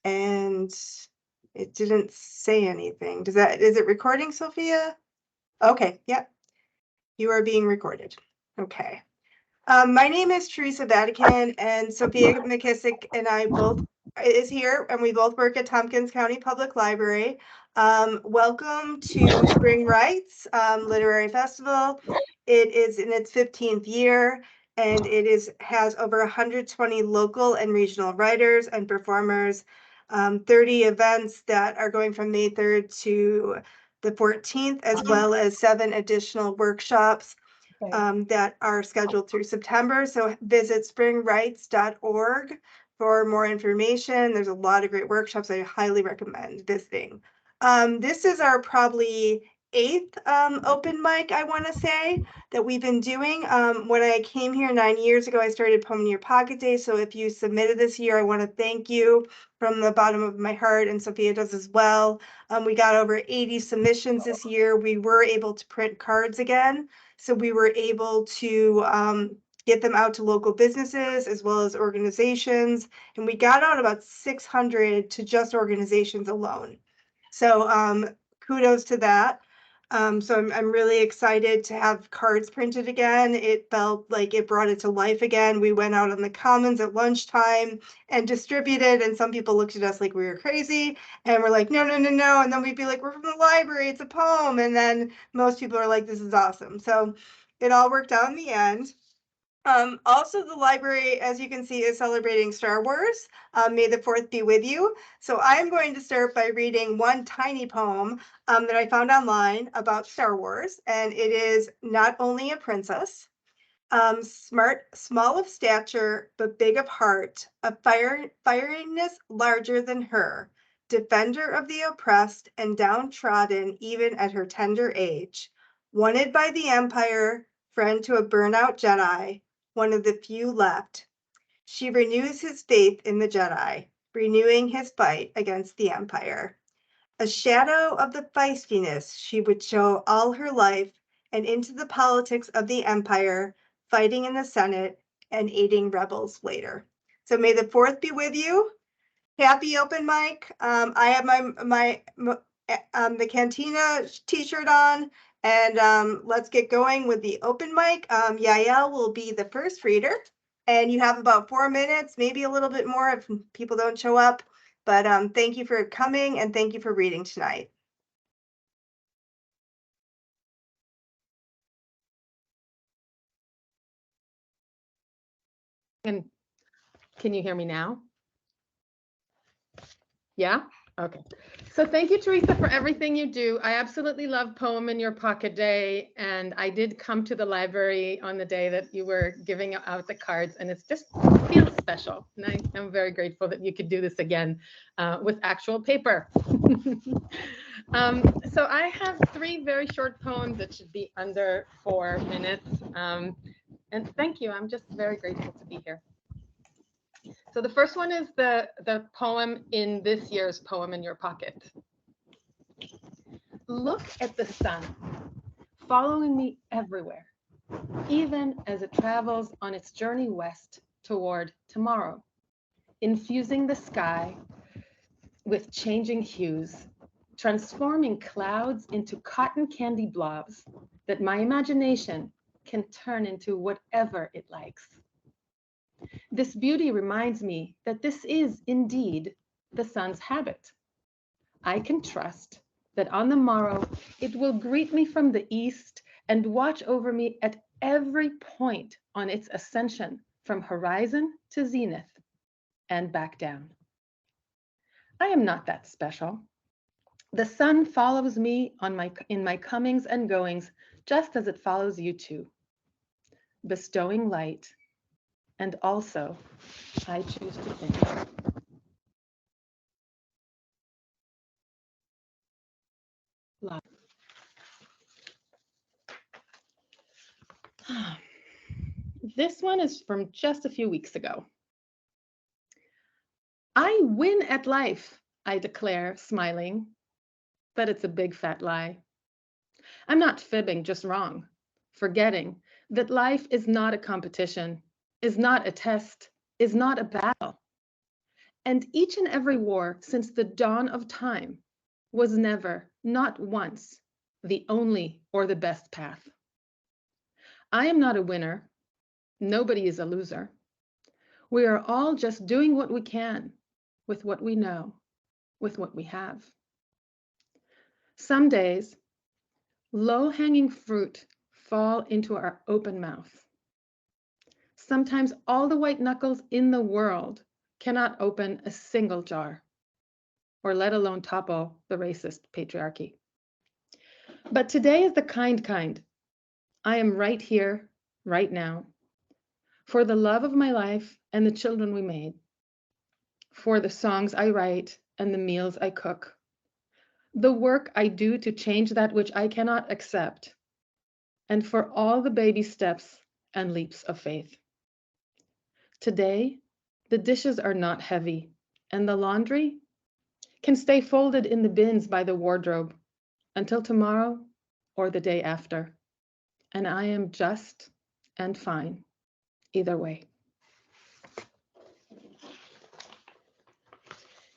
and it didn't say anything. Is it recording, Sophia? Okay, yep. You are being recorded. Okay. My name is Teresa Vatican, and Sophia McKissick and I both is here, and we both work at Tompkins County Public Library. Welcome to Spring Rights Literary Festival. It is in its 15th year, and has over 120 local and regional writers and performers, 30 events that are going from May 3rd to the 14th, as well as 7 additional workshops that are scheduled through September. So visit springrights.org for more information. There's a lot of great workshops. I highly recommend visiting. This is our probably 8th open mic, I want to say, that we've been doing. When I came here 9 years ago, I started Poem in Your Pocket Day. So if you submitted this year, I want to thank you from the bottom of my heart, and Sophia does as well. We got over 80 submissions this year. We were able to print cards again. So we were able to get them out to local businesses as well as organizations. And we got out about 600 to just organizations alone. So kudos to that. So I'm really excited to have cards printed again. It felt like it brought it to life again. We went out on the commons at lunchtime and distributed, and some people looked at us like we were crazy, and we're like, no, no, no, no. And then we'd be like, we're from the library, it's a poem. And then most people are like, this is awesome. So it all worked out in the end. Also, the library, as you can see, is celebrating Star Wars. May the 4th be with you. So I'm going to start by reading one tiny poem that I found online about Star Wars, and it is Not Only a Princess. Small of stature, but big of heart, a fieriness larger than her, defender of the oppressed and downtrodden even at her tender age, wanted by the Empire, friend to a burnout Jedi, one of the few left. She renews his faith in the Jedi, renewing his fight against the Empire. A shadow of the feistiness she would show all her life, and into the politics of the Empire, fighting in the Senate and aiding rebels later. So may the 4th be with you. Happy open mic. I have the Cantina t-shirt on, and let's get going with the open mic. Yael will be the first reader, and you have about 4 minutes, maybe a little bit more if people don't show up. But thank you for coming, and thank you for reading tonight. And can you hear me now? Yeah? Okay. So thank you, Teresa, for everything you do. I absolutely love Poem in Your Pocket Day. And I did come to the library on the day that you were giving out the cards, and it just feels special. And I'm very grateful that you could do this again with actual paper. So I have 3 very short poems that should be under 4 minutes. And thank you. I'm just very grateful to be here. So the first one is the poem in this year's Poem in Your Pocket. Look at the sun, following me everywhere, even as it travels on its journey west toward tomorrow, infusing the sky with changing hues, transforming clouds into cotton candy blobs that my imagination can turn into whatever it likes. This beauty reminds me that this is indeed the sun's habit. I can trust that on the morrow it will greet me from the east and watch over me at every point on its ascension from horizon to zenith and back down. I am not that special. The sun follows me in my comings and goings, just as it follows you too, bestowing light. And also, I choose to think. This one is from just a few weeks ago. I win at life, I declare, smiling, but it's a big fat lie. I'm not fibbing, just wrong, forgetting that life is not a competition, is not a test, is not a battle. And each and every war since the dawn of time was never, not once, the only or the best path. I am not a winner. Nobody is a loser. We are all just doing what we can with what we know, with what we have. Some days, low-hanging fruit fall into our open mouth. Sometimes all the white knuckles in the world cannot open a single jar, or let alone topple the racist patriarchy. But today is the kind. I am right here, right now, for the love of my life and the children we made, for the songs I write and the meals I cook, the work I do to change that which I cannot accept, and for all the baby steps and leaps of faith. Today, the dishes are not heavy, and the laundry can stay folded in the bins by the wardrobe until tomorrow or the day after. And I am just and fine either way.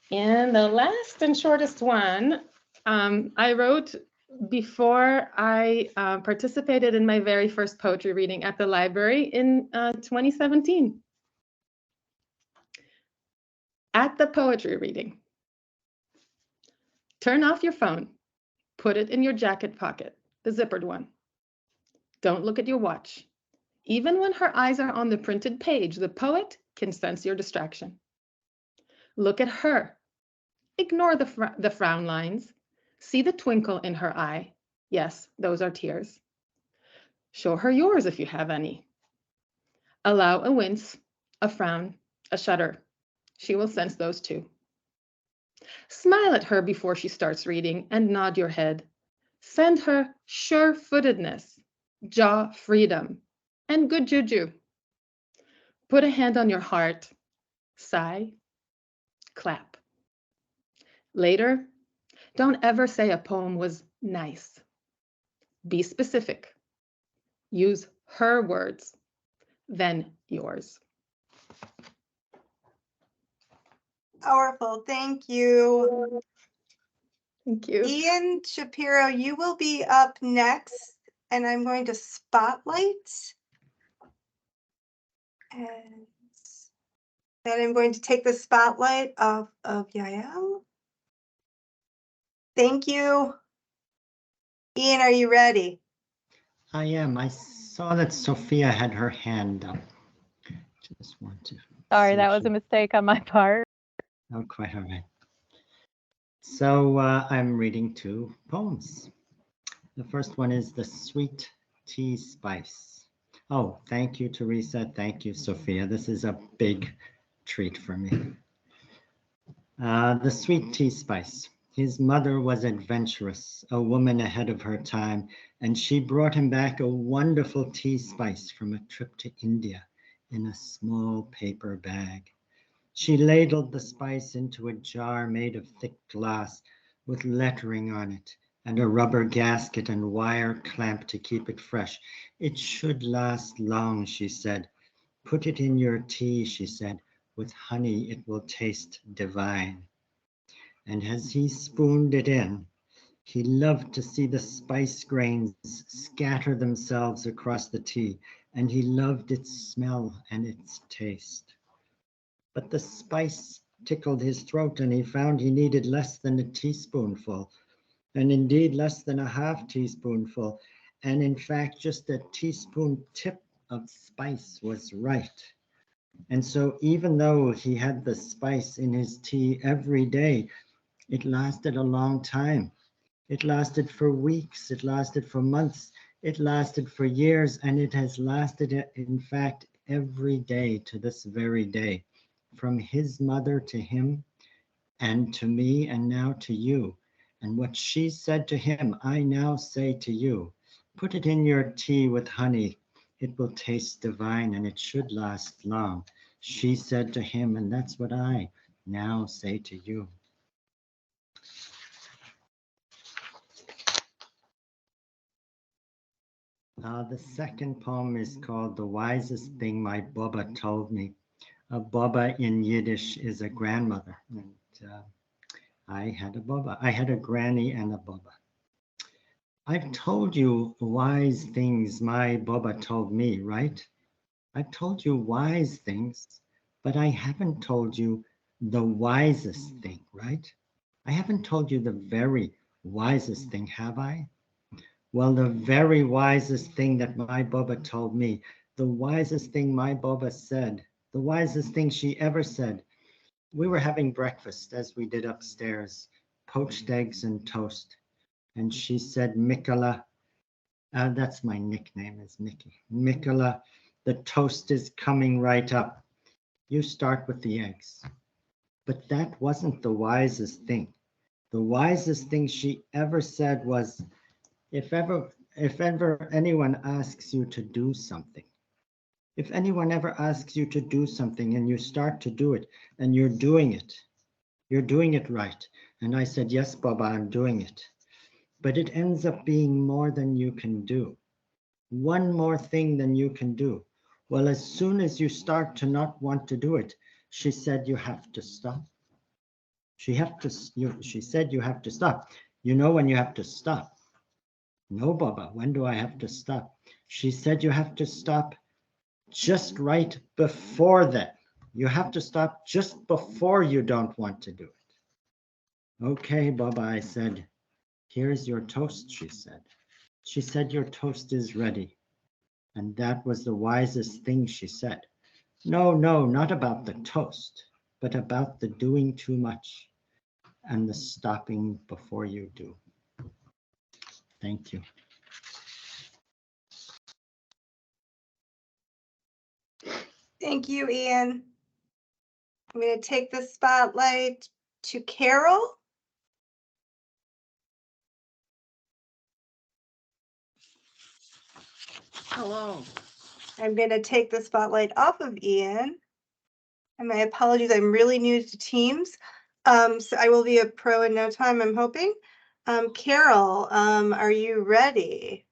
And the last and shortest one, I wrote before I participated in my very first poetry reading at the library in 2017. At the poetry reading, turn off your phone, put it in your jacket pocket, the zippered one. Don't look at your watch. Even when her eyes are on the printed page, the poet can sense your distraction. Look at her. Ignore the frown lines. See the twinkle in her eye. Yes, those are tears. Show her yours if you have any. Allow a wince, a frown, a shudder. She will sense those too. Smile at her before she starts reading and nod your head. Send her sure-footedness, jaw freedom, and good juju. Put a hand on your heart, sigh, clap. Later, don't ever say a poem was nice. Be specific. Use her words, then yours. Powerful. Thank you. Thank you. Ian Shapiro, you will be up next, and I'm going to spotlight. And then I'm going to take the spotlight of Yael. Thank you. Ian, are you ready? I am. I saw that Sophia had her hand up. Just want to. Sorry, that was a mistake on my part. Oh, quite all right. So I'm reading two poems. The first one is The Sweet Tea Spice. Oh, thank you, Teresa. Thank you, Sophia. This is a big treat for me. The Sweet Tea Spice. His mother was adventurous, a woman ahead of her time, and she brought him back a wonderful tea spice from a trip to India in a small paper bag. She ladled the spice into a jar made of thick glass with lettering on it and a rubber gasket and wire clamp to keep it fresh. It should last long, she said. Put it in your tea, she said. With honey, it will taste divine. And as he spooned it in, he loved to see the spice grains scatter themselves across the tea, and he loved its smell and its taste. But the spice tickled his throat, and he found he needed less than a teaspoonful, and indeed less than a half teaspoonful, and in fact just a teaspoon tip of spice was right. And so even though he had the spice in his tea every day, it lasted a long time. It lasted for weeks, it lasted for months, it lasted for years, and it has lasted, in fact, every day to this very day, from his mother to him, and to me, and now to you. And what she said to him, I now say to you. Put it in your tea with honey. It will taste divine, and it should last long. She said to him, and that's what I now say to you. The second poem is called The Wisest Thing My Bubba Told Me. A baba in Yiddish is a grandmother. And I had a baba. I had a granny and a baba. I've told you wise things my baba told me, right? I've told you wise things, but I haven't told you the wisest thing, right? I haven't told you the very wisest thing, have I? Well, the very wisest thing that my baba told me, the wisest thing my baba said, the wisest thing she ever said, we were having breakfast as we did upstairs, poached eggs and toast. And she said, Mikola, that's my nickname is Mickey. Mikola, the toast is coming right up. You start with the eggs. But that wasn't the wisest thing. The wisest thing she ever said was, if ever anyone asks you to do something, if anyone ever asks you to do something and you start to do it and you're doing it right. And I said, yes, Baba, I'm doing it. But it ends up being more than you can do. One more thing than you can do. Well, as soon as you start to not want to do it, she said, you have to stop. She said, you have to stop. You know when you have to stop. No, Baba, when do I have to stop? She said, you have to stop just right before that. You have to stop just before you don't want to do it. Okay, Baba, I said, here's your toast, she said. She said, your toast is ready. And that was the wisest thing she said. No, not about the toast, but about the doing too much and the stopping before you do. Thank you. Thank you, Ian. I'm going to take the spotlight to Carol. Hello. I'm going to take the spotlight off of Ian. And my apologies, I'm really new to Teams. So I will be a pro in no time, I'm hoping. Carol, are you ready?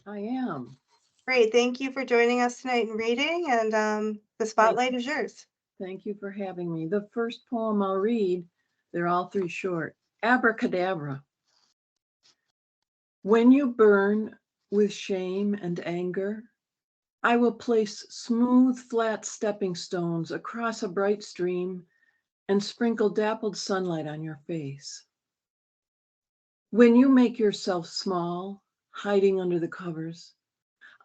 I am. Great, thank you for joining us tonight in reading, and the spotlight is yours. Thank you for having me. The first poem I'll read, they're all three short. Abracadabra. When you burn with shame and anger, I will place smooth, flat stepping stones across a bright stream and sprinkle dappled sunlight on your face. When you make yourself small, hiding under the covers,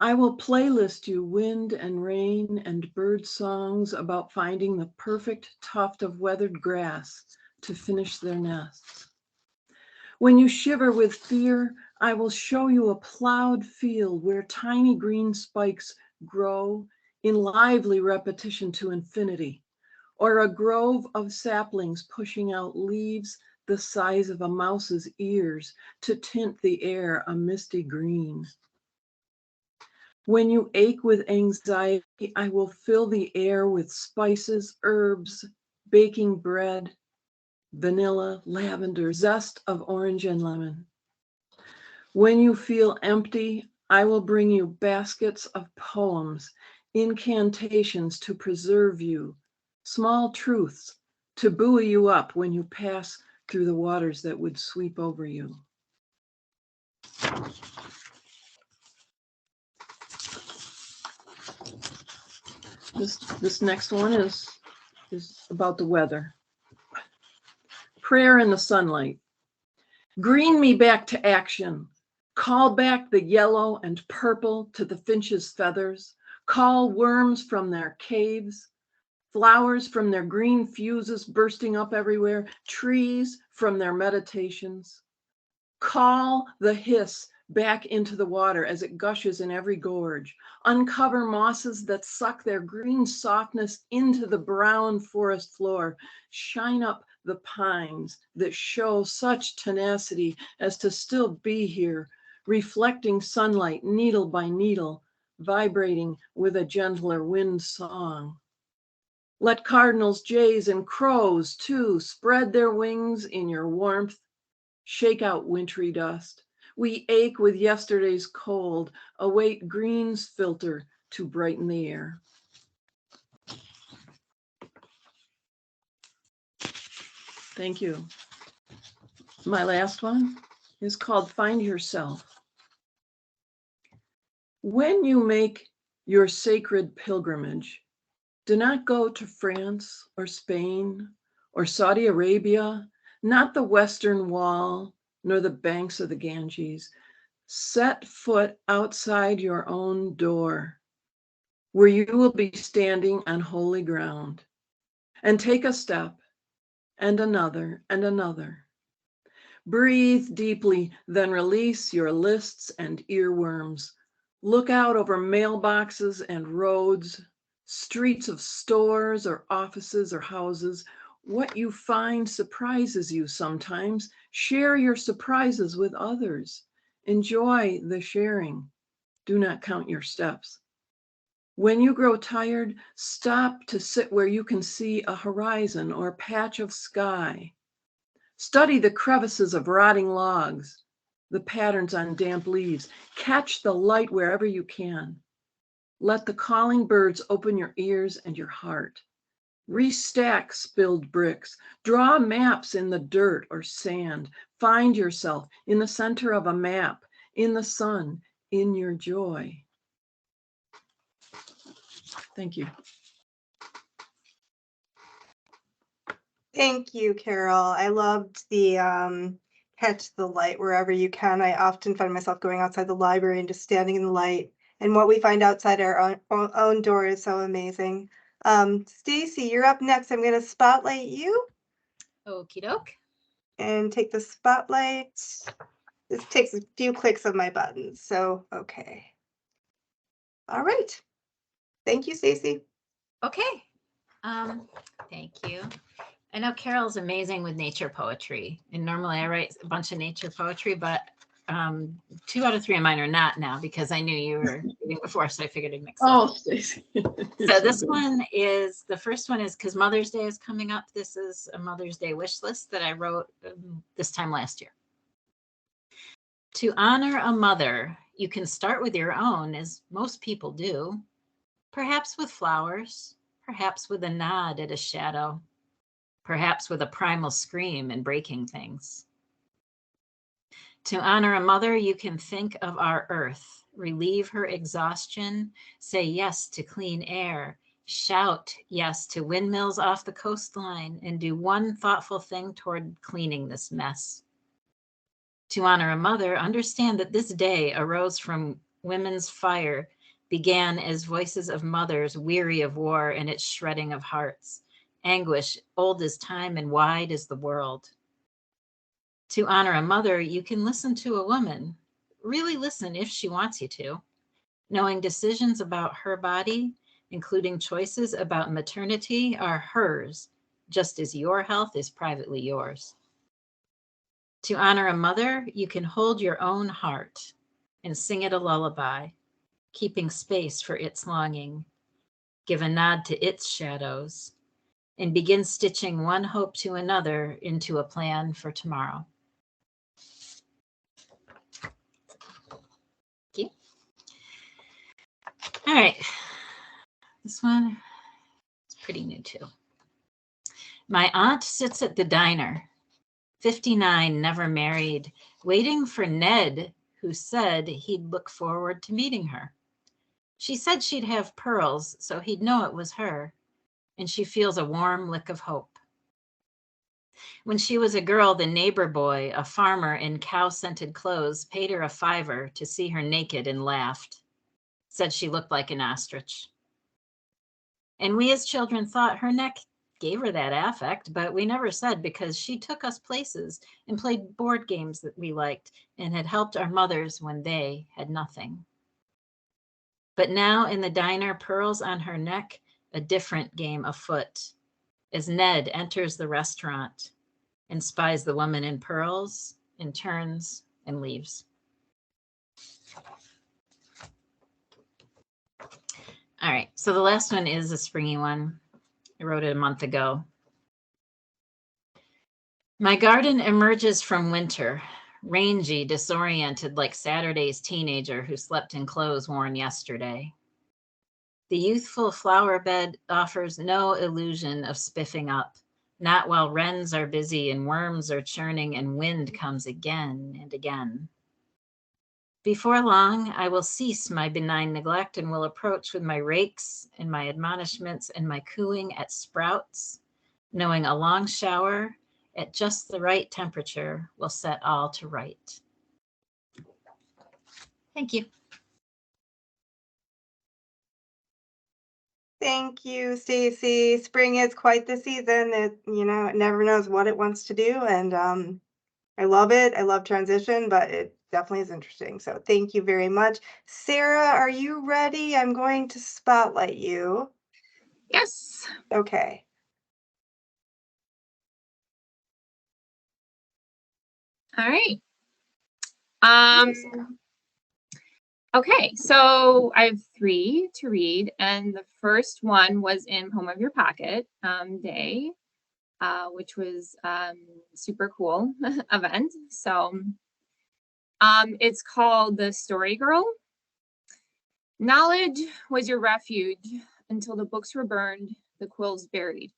I will playlist you wind and rain and bird songs about finding the perfect tuft of weathered grass to finish their nests. When you shiver with fear, I will show you a plowed field where tiny green spikes grow in lively repetition to infinity, or a grove of saplings pushing out leaves the size of a mouse's ears to tint the air a misty green. When you ache with anxiety, I will fill the air with spices, herbs, baking bread, vanilla, lavender, zest of orange and lemon. When you feel empty, I will bring you baskets of poems, incantations to preserve you, small truths to buoy you up when you pass through the waters that would sweep over you. This next one is about the weather. Prayer in the sunlight. Green me back to action. Call back the yellow and purple to the finch's feathers. Call worms from their caves, flowers from their green fuses bursting up everywhere, trees from their meditations. Call the hiss back into the water as it gushes in every gorge. Uncover mosses that suck their green softness into the brown forest floor. Shine up the pines that show such tenacity as to still be here, reflecting sunlight needle by needle, vibrating with a gentler wind song. Let cardinals, jays, and crows too spread their wings in your warmth. Shake out wintry dust. We ache with yesterday's cold, await green's filter to brighten the air. Thank you. My last one is called Find Yourself. When you make your sacred pilgrimage, do not go to France or Spain or Saudi Arabia, not the Western Wall, nor the banks of the Ganges. Set foot outside your own door, where you will be standing on holy ground, and take a step and another and another. Breathe deeply, then release your lists and earworms. Look out over mailboxes and roads, streets of stores or offices or houses. What you find surprises you sometimes. Share your surprises with others. Enjoy the sharing. Do not count your steps. When you grow tired, stop to sit where you can see a horizon or a patch of sky. Study the crevices of rotting logs, the patterns on damp leaves. Catch the light wherever you can. Let the calling birds open your ears and your heart. Restack spilled bricks. Draw maps in the dirt or sand. Find yourself in the center of a map, in the sun, in your joy. Thank you. Thank you, Carol. I loved the catch the light wherever you can. I often find myself going outside the library and just standing in the light. And what we find outside our own door is so amazing. Stacy, you're up next. I'm going to spotlight you Okie doke. and take the spotlight. This takes a few clicks of my buttons. So, okay. All right. Thank you, Stacy. Okay. Thank you. I know Carol's amazing with nature poetry, and normally I write a bunch of nature poetry, but 2 out of 3 of mine are not now because I knew you were reading before, so I figured I'd mix it up. Oh, Stacy. So this one is, the first one is because Mother's Day is coming up. This is a Mother's Day wish list that I wrote this time last year. To honor a mother, you can start with your own, as most people do, perhaps with flowers, perhaps with a nod at a shadow, perhaps with a primal scream and breaking things. To honor a mother, you can think of our earth, relieve her exhaustion, say yes to clean air, shout yes to windmills off the coastline, and do one thoughtful thing toward cleaning this mess. To honor a mother, understand that this day arose from women's fire, began as voices of mothers weary of war and its shredding of hearts, anguish old as time and wide as the world. To honor a mother, you can listen to a woman, really listen if she wants you to, knowing decisions about her body, including choices about maternity, are hers, just as your health is privately yours. To honor a mother, you can hold your own heart and sing it a lullaby, keeping space for its longing, give a nod to its shadows, and begin stitching one hope to another into a plan for tomorrow. Thank you. All right. This one is pretty new too. My aunt sits at the diner, 59, never married, waiting for Ned, who said he'd look forward to meeting her. She said she'd have pearls, so he'd know it was her, and she feels a warm lick of hope. When she was a girl, the neighbor boy, a farmer in cow-scented clothes, paid her a $5 to see her naked and laughed, said she looked like an ostrich. And we as children thought her neck gave her that affect, but we never said because she took us places and played board games that we liked and had helped our mothers when they had nothing. But now in the diner, pearls on her neck, a different game afoot, as Ned enters the restaurant and spies the woman in pearls and turns and leaves. All right, so the last one is a springy one. I wrote it a month ago. My garden emerges from winter, rangy, disoriented like Saturday's teenager who slept in clothes worn yesterday. The youthful flower bed offers no illusion of spiffing up, not while wrens are busy and worms are churning and wind comes again and again. Before long, I will cease my benign neglect and will approach with my rakes and my admonishments and my cooing at sprouts, knowing a long shower at just the right temperature will set all to right. Thank you. Thank you, Stacy. Spring is quite the season. It never knows what it wants to do, and I love it. I love transition, but it definitely is interesting. So thank you very much. Sarah, are you ready? I'm going to spotlight you. Yes. Okay. All right. Okay, so I have 3 to read, and the first one was in Poem of Your Pocket Day, which was super cool event. So it's called The Story Girl. Knowledge was your refuge until the books were burned, the quills buried.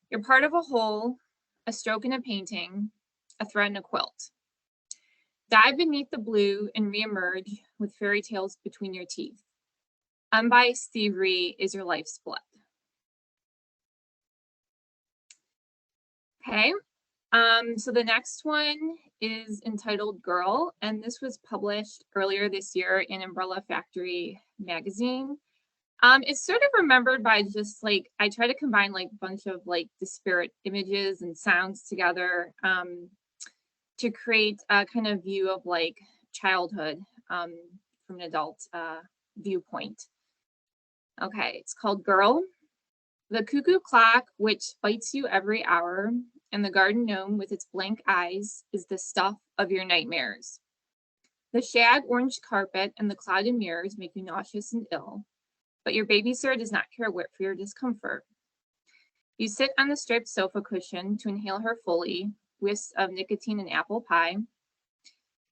You're part of a whole, a stroke in a painting, a thread in a quilt. Dive beneath the blue and reemerge with fairy tales between your teeth. Unbiased thievery is your life's blood. Okay, so the next one is entitled Girl, and this was published earlier this year in Umbrella Factory magazine. It's sort of remembered by just like, I try to combine like a bunch of like disparate images and sounds together to create a kind of view of like childhood from an adult viewpoint. Okay, it's called Girl. The cuckoo clock, which bites you every hour, and the garden gnome with its blank eyes is the stuff of your nightmares. The shag orange carpet and the clouded mirrors make you nauseous and ill, but your babysitter does not care what for your discomfort. You sit on the striped sofa cushion to inhale her fully, whiffs of nicotine and apple pie.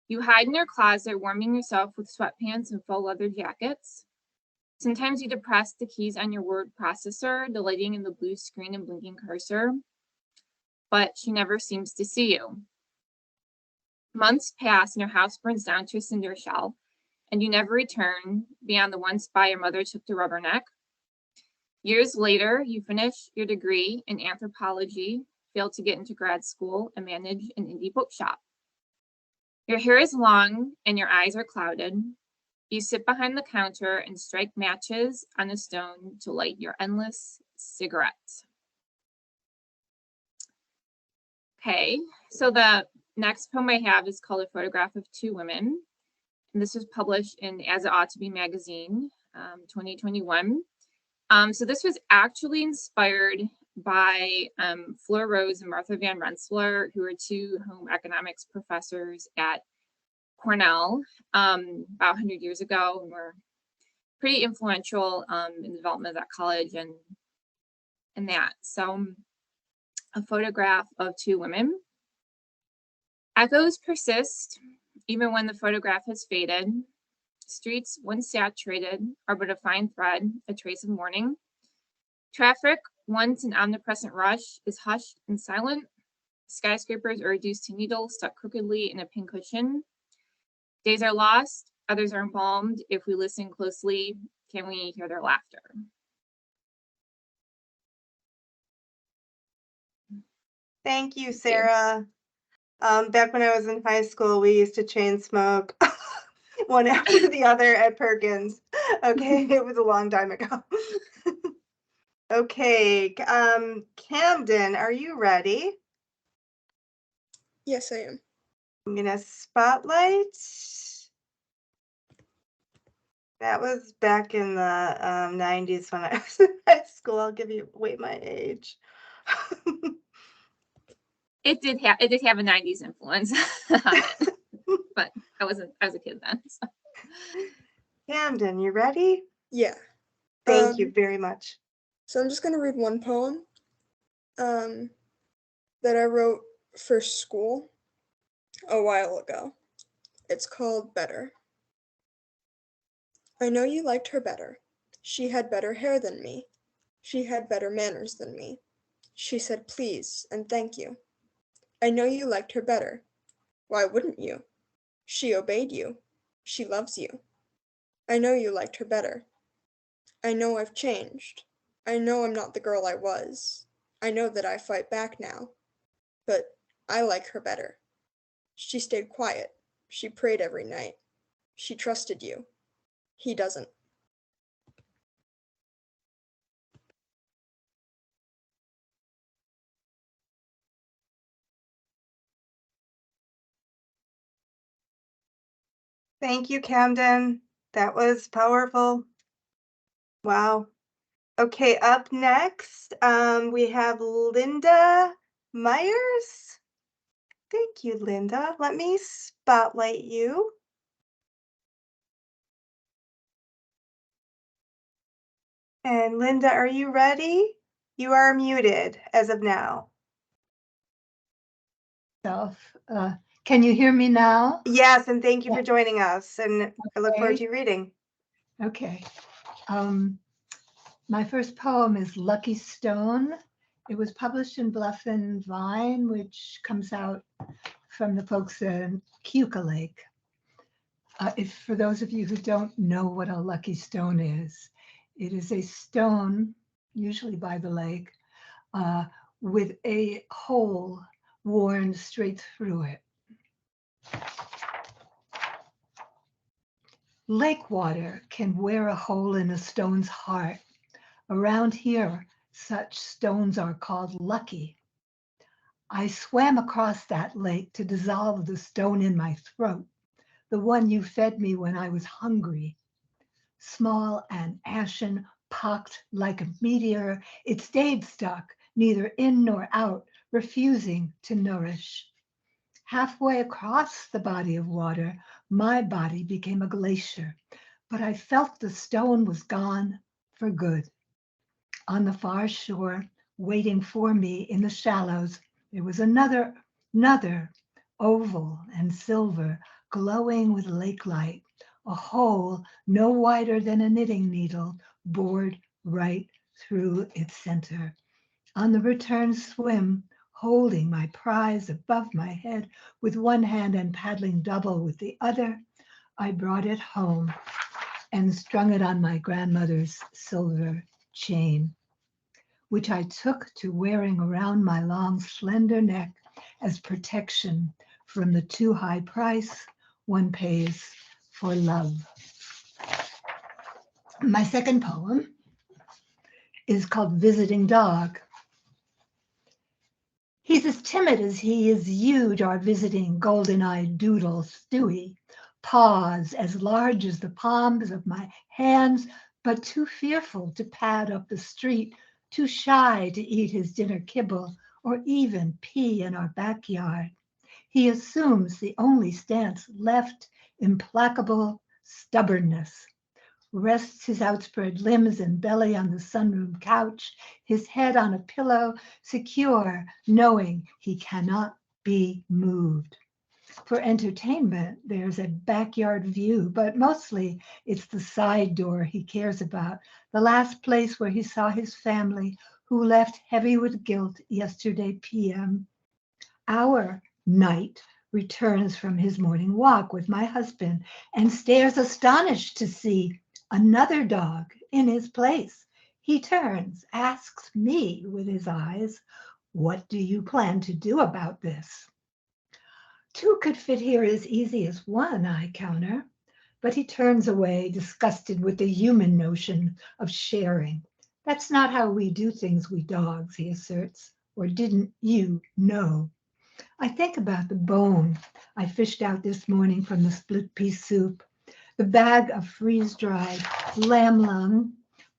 You hide in your closet, warming yourself with sweatpants and faux leather jackets. Sometimes you depress the keys on your word processor, delighting in the blue screen and blinking cursor, but she never seems to see you. Months pass and your house burns down to a cinder shell, and you never return beyond the one spot your mother took to Rubberneck. Years later, you finish your degree in anthropology, fail to get into grad school, and manage an indie bookshop. Your hair is long and your eyes are clouded. You sit behind the counter and strike matches on a stone to light your endless cigarettes. Okay, so the next poem I have is called A Photograph of Two Women. And this was published in As It Ought to Be magazine, 2021. So this was actually inspired by Fleur Rose and Martha Van Rensselaer, who are 2 home economics professors at Cornell about 100 years ago, and were pretty influential in the development of that college and that. So a photograph of 2 women. Echoes persist even when the photograph has faded. Streets, once saturated, are but a fine thread, a trace of mourning. Traffic, once an omnipresent rush, is hushed and silent. Skyscrapers are reduced to needles stuck crookedly in a pincushion. Days are lost, others are embalmed. If we listen closely, can we hear their laughter? Thank you, Sarah. Back when I was in high school, we used to chain smoke one after the other at Perkins. Okay, it was a long time ago. Okay, Camden, are you ready? Yes, I am. I'm gonna spotlight. That was back in the 90s when I was in high school. I'll give you away my age. It did have a 90s influence on it, but I was a kid then. So. Camden, you ready? Yeah. Thank you very much. So I'm just gonna read one poem that I wrote for school a while ago. It's called Better. I know you liked her better. She had better hair than me. She had better manners than me. She said please and thank you. I know you liked her better. Why wouldn't you? She obeyed you. She loves you. I know you liked her better. I know I've changed. I know I'm not the girl I was. I know that I fight back now. But I like her better. She stayed quiet. She prayed every night. She trusted you. He doesn't. Thank you, Camden. That was powerful. Wow. Okay, up next, we have Linda Myers. Thank you, Linda. Let me spotlight you. And Linda, are you ready? You are muted as of now. Can you hear me now? Yes, and thank you for joining us. And I look forward Okay. to your reading. Okay. My first poem is Lucky Stone. It was published in Bluff and Vine, which comes out from the folks in Keuka Lake. If for those of you who don't know what a lucky stone is, it is a stone, usually by the lake, with a hole worn straight through it. Lake water can wear a hole in a stone's heart. Around here, such stones are called lucky. I swam across that lake to dissolve the stone in my throat, the one you fed me when I was hungry. Small and ashen, pocked like a meteor, it stayed stuck, neither in nor out, refusing to nourish. Halfway across the body of water, my body became a glacier, but I felt the stone was gone for good. On the far shore, waiting for me in the shallows, there was another, oval and silver, glowing with lake light, a hole no wider than a knitting needle, bored right through its center. On the return swim, holding my prize above my head with one hand and paddling double with the other, I brought it home and strung it on my grandmother's silver chain, which I took to wearing around my long, slender neck as protection from the too high price one pays for love. My second poem is called Visiting Dog. He's as timid as he is huge, our visiting golden-eyed doodle, Stewie. Paws as large as the palms of my hands, but too fearful to pad up the street, too shy to eat his dinner kibble or even pee in our backyard. He assumes the only stance left, implacable stubbornness. Rests his outspread limbs and belly on the sunroom couch, his head on a pillow, secure, knowing he cannot be moved. For entertainment, there's a backyard view, but mostly it's the side door he cares about, the last place where he saw his family, who left heavy with guilt yesterday PM. Our Knight returns from his morning walk with my husband and stares astonished to see another dog in his place. He turns, asks me with his eyes, "What do you plan to do about this?" Two could fit here as easy as one, I counter, but he turns away, disgusted with the human notion of sharing. That's not how we do things, we dogs, he asserts, or didn't you know? I think about the bone I fished out this morning from the split pea soup, the bag of freeze-dried lamb lung,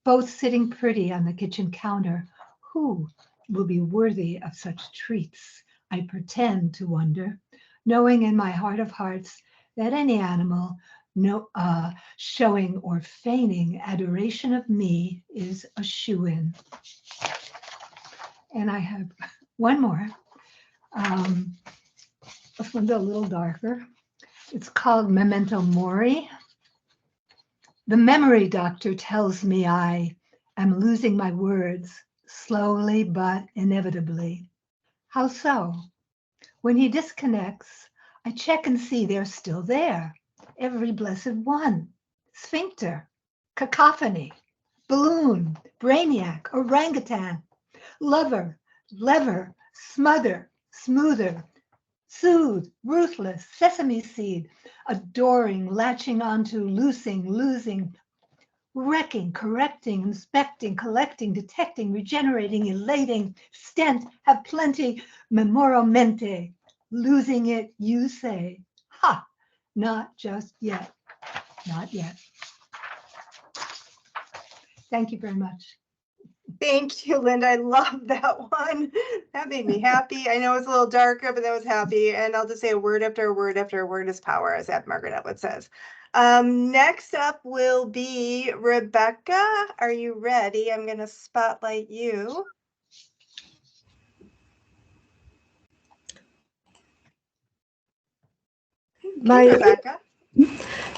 both sitting pretty on the kitchen counter. Who will be worthy of such treats? I pretend to wonder, knowing in my heart of hearts that any animal showing or feigning adoration of me is a shoo-in. And I have one more. This one's a little darker. It's called Memento Mori. The memory doctor tells me I am losing my words slowly but inevitably. How so? When he disconnects, I check and see they're still there. Every blessed one. Sphincter, cacophony, balloon, brainiac, orangutan, lover, lever, smother, smoother, soothe, ruthless, sesame seed, adoring, latching onto, loosing, losing, wrecking, correcting, inspecting, collecting, detecting, regenerating, elating, stent, have plenty, memoramente, losing it, you say. Ha! Not just yet. Not yet. Thank you very much. Thank you, Linda. I love that one. That made me happy. I know it's a little darker, but that was happy. And I'll just say a word after a word after a word is power, as that Margaret Atwood says. Next up will be Rebecca. Are you ready? I'm going to spotlight you. My, Rebecca.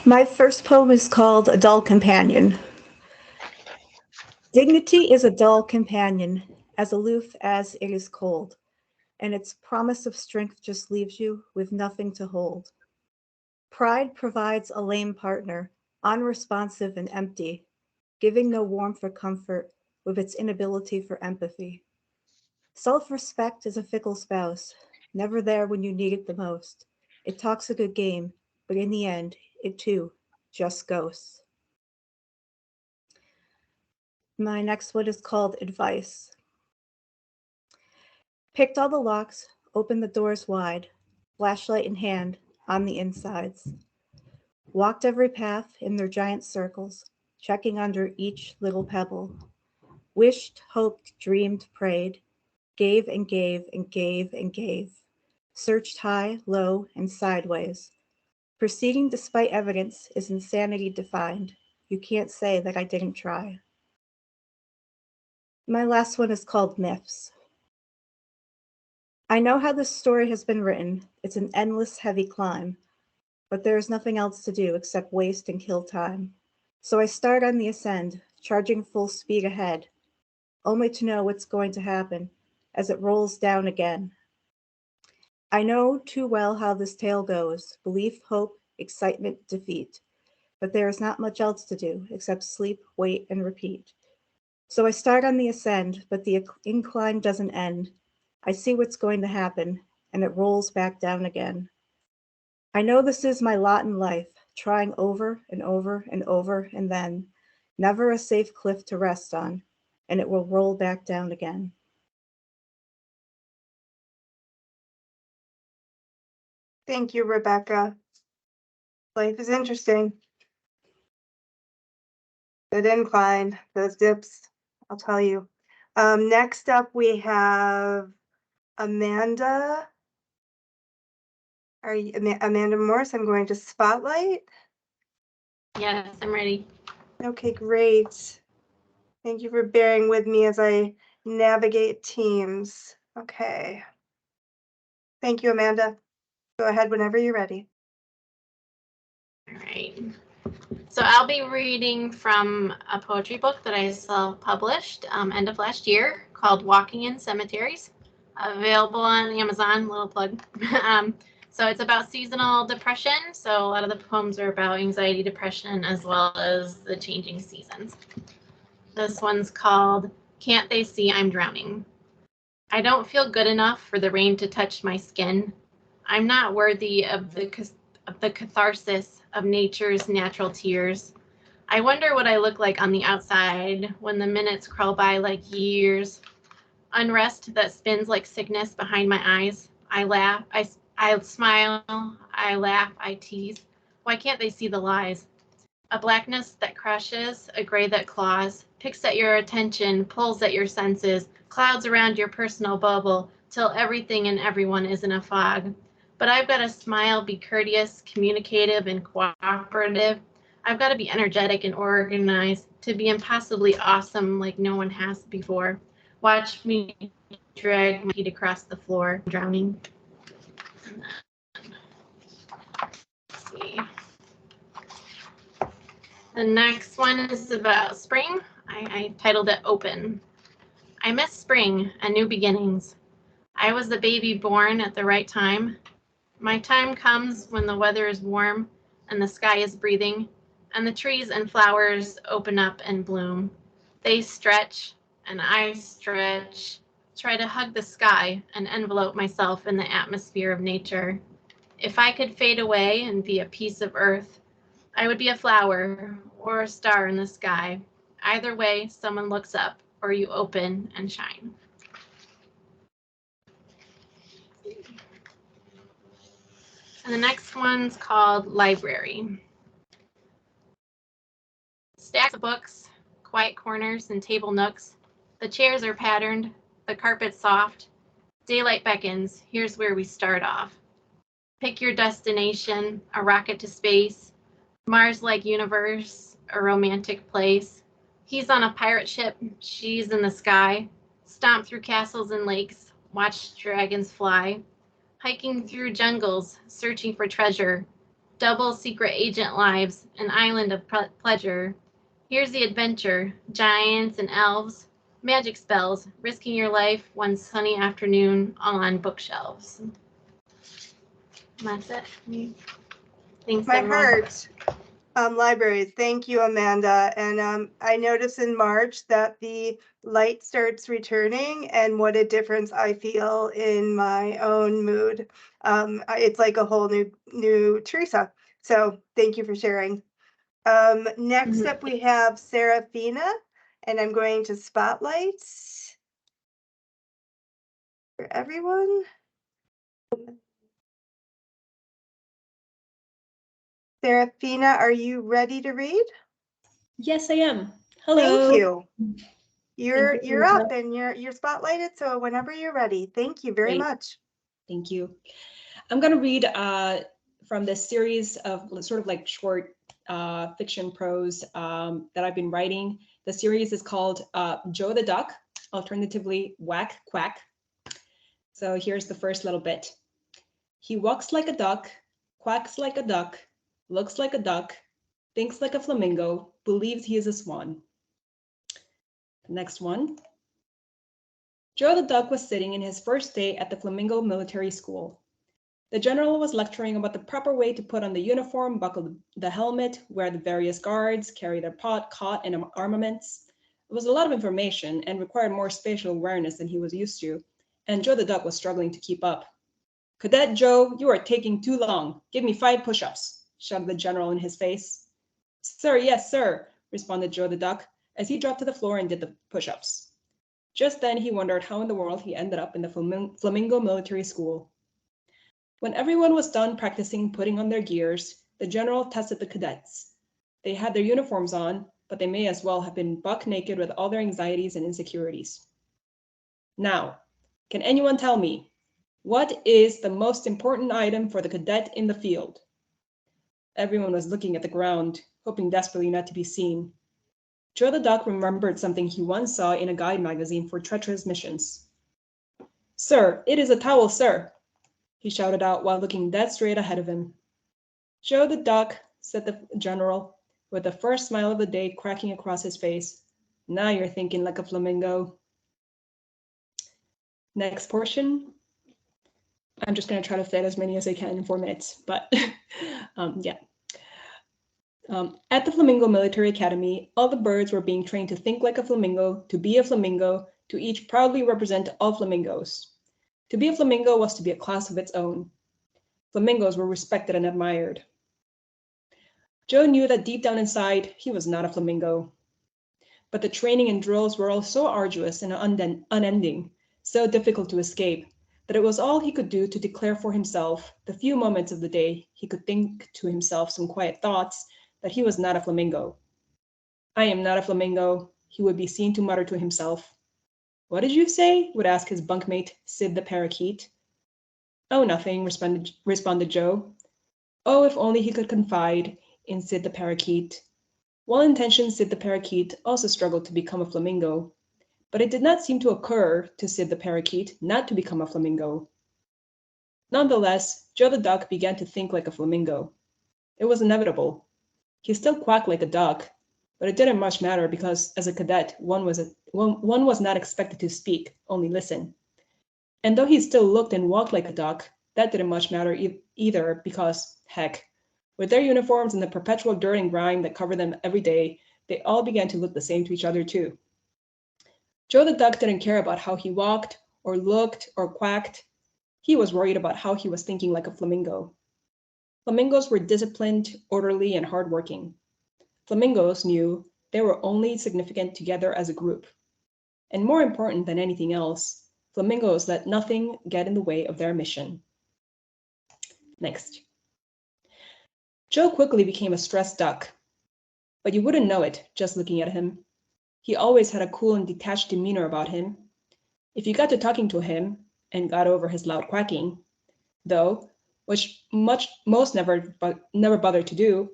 my first poem is called A Dull Companion. Dignity is a dull companion, as aloof as it is cold, and its promise of strength just leaves you with nothing to hold. Pride provides a lame partner, unresponsive and empty, giving no warmth or comfort with its inability for empathy. Self-respect is a fickle spouse, never there when you need it the most. It talks a good game, but in the end, it too just ghosts. My next one is called Advice. Picked all the locks, opened the doors wide, flashlight in hand, on the insides. Walked every path in their giant circles, checking under each little pebble. Wished, hoped, dreamed, prayed, gave and gave and gave and gave. Searched high, low, and sideways. Proceeding despite evidence is insanity defined. You can't say that I didn't try. My last one is called Myths. I know how this story has been written. It's an endless, heavy climb, but there is nothing else to do except waste and kill time. So I start on the ascend, charging full speed ahead, only to know what's going to happen as it rolls down again. I know too well how this tale goes, belief, hope, excitement, defeat, but there is not much else to do except sleep, wait, and repeat. So I start on the ascend, but the incline doesn't end. I see what's going to happen, and it rolls back down again. I know this is my lot in life, trying over and over and over, and then never a safe cliff to rest on, and it will roll back down again. Thank you, Rebecca. Life is interesting. That incline, those dips, I'll tell you. Next up, we have Amanda. Are you Amanda Morse? I'm going to spotlight. Yes, I'm ready. Okay, great. Thank you for bearing with me as I navigate teams. Okay. Thank you, Amanda. Go ahead whenever you're ready. All right. So I'll be reading from a poetry book that I self-published end of last year called Walking in Cemeteries, available on Amazon, little plug. So it's about seasonal depression. So a lot of the poems are about anxiety, depression, as well as the changing seasons. This one's called Can't They See I'm Drowning? I don't feel good enough for the rain to touch my skin. I'm not worthy of the catharsis of nature's natural tears. I wonder what I look like on the outside when the minutes crawl by like years. Unrest that spins like sickness behind my eyes. I laugh, I smile, I laugh, I tease. Why can't they see the lies? A blackness that crushes, a gray that claws, picks at your attention, pulls at your senses, clouds around your personal bubble, till everything and everyone is in a fog. But I've got to smile, be courteous, communicative, and cooperative. I've got to be energetic and organized, to be impossibly awesome like no one has before. Watch me drag my feet across the floor, drowning. Let's see. The next one is about spring. I titled it Open. I I miss spring and new beginnings. I was the baby born at the right time. My time comes when the weather is warm and the sky is breathing, and the trees and flowers open up and bloom. They stretch, and I stretch, try to hug the sky and envelope myself in the atmosphere of nature. If I could fade away and be a piece of earth, I would be a flower or a star in the sky. Either way, someone looks up or you open and shine. And the next one's called Library. Stacks of books, quiet corners and table nooks. The chairs are patterned, the carpet's soft. Daylight beckons, here's where we start off. Pick your destination, a rocket to space, Mars-like universe, a romantic place. He's on a pirate ship, she's in the sky. Stomp through castles and lakes, watch dragons fly. Hiking through jungles, searching for treasure. Double secret agent lives, an island of pleasure. Here's the adventure, giants and elves, magic spells, risking your life one sunny afternoon, all on bookshelves. And that's it. Thanks, My everyone. heart. Libraries. Thank you, Amanda. And I notice in March that the light starts returning, and what a difference I feel in my own mood. It's like a whole new Teresa. So thank you for sharing. Next up, we have Serafina, and I'm going to spotlight for everyone. Serafina, are you ready to read? Yes, I am. Hello. Thank you. You're Thank you. up and you're spotlighted. So whenever you're ready, thank you very much. Thank you. I'm going to read from this series of sort of like short fiction prose that I've been writing. The series is called Joe the Duck, alternatively Whack Quack. So here's the first little bit. He walks like a duck, quacks like a duck, looks like a duck, thinks like a flamingo, believes he is a swan. The next one. Joe the Duck was sitting in his first day at the Flamingo Military School. The general was lecturing about the proper way to put on the uniform, buckle the helmet, wear the various guards, carry their cot, and armaments. It was a lot of information and required more spatial awareness than he was used to, and Joe the Duck was struggling to keep up. "Cadet Joe, you are taking too long. Give me 5 push-ups," shouted the general in his face. "Sir, yes, sir," responded Joe the Duck, as he dropped to the floor and did the push-ups. Just then he wondered how in the world he ended up in the Flamingo Military School. When everyone was done practicing putting on their gears, the general tested the cadets. They had their uniforms on, but they may as well have been buck naked with all their anxieties and insecurities. "Now, can anyone tell me, what is the most important item for the cadet in the field?" Everyone was looking at the ground, hoping desperately not to be seen. Joe the Duck remembered something he once saw in a guide magazine for treacherous missions. "Sir, it is a towel, sir," he shouted out while looking dead straight ahead of him. "Joe the Duck," said the general, with the first smile of the day cracking across his face. "Now you're thinking like a flamingo." Next portion. I'm just going to try to fit as many as I can in 4 minutes, but yeah. At the Flamingo Military Academy, all the birds were being trained to think like a flamingo, to be a flamingo, to each proudly represent all flamingos. To be a flamingo was to be a class of its own. Flamingos were respected and admired. Joe knew that deep down inside, he was not a flamingo. But the training and drills were all so arduous and unending, so difficult to escape, that it was all he could do to declare for himself, the few moments of the day he could think to himself some quiet thoughts, that he was not a flamingo. "I am not a flamingo," he would be seen to mutter to himself. "What did you say?" would ask his bunkmate, Sid the parakeet. "Oh, nothing," responded Joe. Oh, if only he could confide in Sid the parakeet. Well-intentioned Sid the parakeet also struggled to become a flamingo, but it did not seem to occur to Sid the parakeet not to become a flamingo. Nonetheless, Joe the Duck began to think like a flamingo. It was inevitable. He still quacked like a duck, but it didn't much matter because as a cadet, one was one was not expected to speak, only listen. And though he still looked and walked like a duck, that didn't much matter either because, heck, with their uniforms and the perpetual dirt and grime that covered them every day, they all began to look the same to each other too. Joe the duck didn't care about how he walked or looked or quacked. He was worried about how he was thinking like a flamingo. Flamingos were disciplined, orderly, and hardworking. Flamingos knew they were only significant together as a group. And more important than anything else, flamingos let nothing get in the way of their mission. Next. Joe quickly became a stressed duck, but you wouldn't know it just looking at him. He always had a cool and detached demeanor about him. If you got to talking to him and got over his loud quacking, though, which most never bothered to do,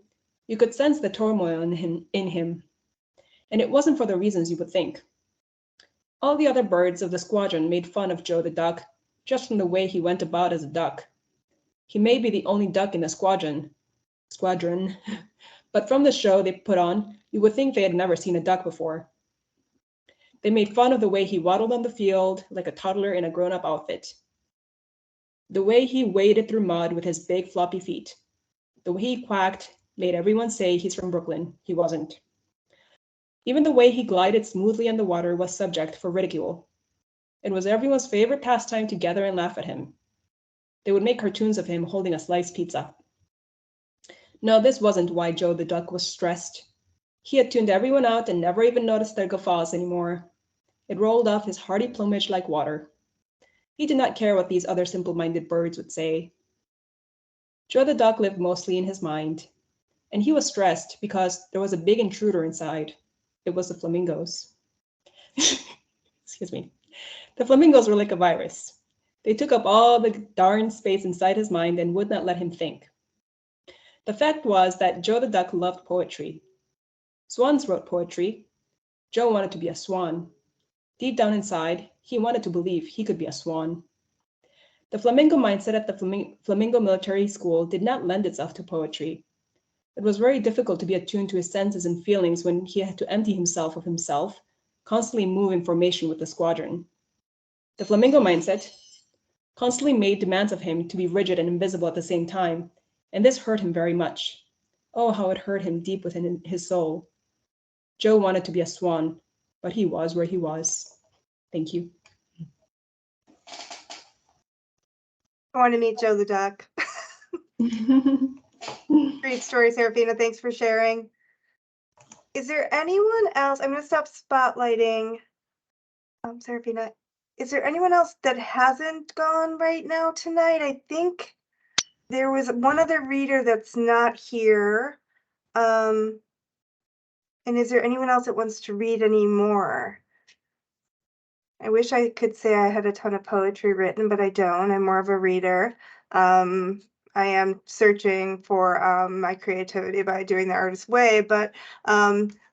you could sense the turmoil in him. And it wasn't for the reasons you would think. All the other birds of the squadron made fun of Joe the duck just from the way he went about as a duck. He may be the only duck in the squadron, but from the show they put on, you would think they had never seen a duck before. They made fun of the way he waddled on the field like a toddler in a grown-up outfit. The way he waded through mud with his big floppy feet. The way he quacked made everyone say he's from Brooklyn. He wasn't. Even the way he glided smoothly in the water was subject for ridicule. It was everyone's favorite pastime to gather and laugh at him. They would make cartoons of him holding a sliced pizza. No, this wasn't why Joe the duck was stressed. He had tuned everyone out and never even noticed their guffaws anymore. It rolled off his hardy plumage like water. He did not care what these other simple-minded birds would say. Joe the duck lived mostly in his mind, and he was stressed because there was a big intruder inside. It was the flamingos. Excuse me. The flamingos were like a virus. They took up all the darn space inside his mind and would not let him think. The fact was that Joe the duck loved poetry. Swans wrote poetry. Joe wanted to be a swan. Deep down inside, he wanted to believe he could be a swan. The flamingo mindset at the Flamingo Military School did not lend itself to poetry. It was very difficult to be attuned to his senses and feelings when he had to empty himself of himself, constantly move in formation with the squadron. The flamingo mindset constantly made demands of him to be rigid and invisible at the same time, and this hurt him very much. Oh, how it hurt him deep within his soul. Joe wanted to be a swan, but he was where he was. Thank you. I want to meet Joe the duck. Great story, Serafina. Thanks for sharing. Is there anyone else? I'm going to stop spotlighting. Serafina, is there anyone else that hasn't gone right now tonight? I think there was one other reader that's not here. And is there anyone else that wants to read any more? I wish I could say I had a ton of poetry written, but I don't. I'm more of a reader. I am searching for my creativity by doing the artist's way, but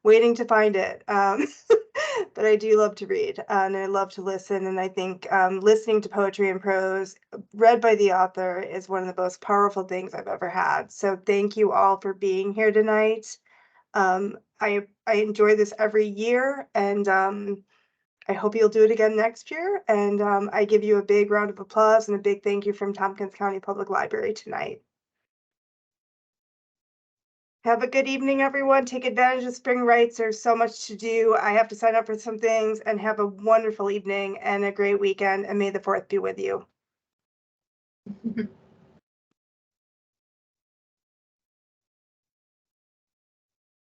waiting to find it. But I do love to read and I love to listen. And I think listening to poetry and prose read by the author is one of the most powerful things I've ever had. So thank you all for being here tonight. I enjoy this every year, and I hope you'll do it again next year. And I give you a big round of applause and a big thank you from Tompkins County Public Library tonight. Have a good evening, everyone. Take advantage of spring rights. There's so much to do. I have to sign up for some things, and have a wonderful evening and a great weekend. And may the 4th be with you.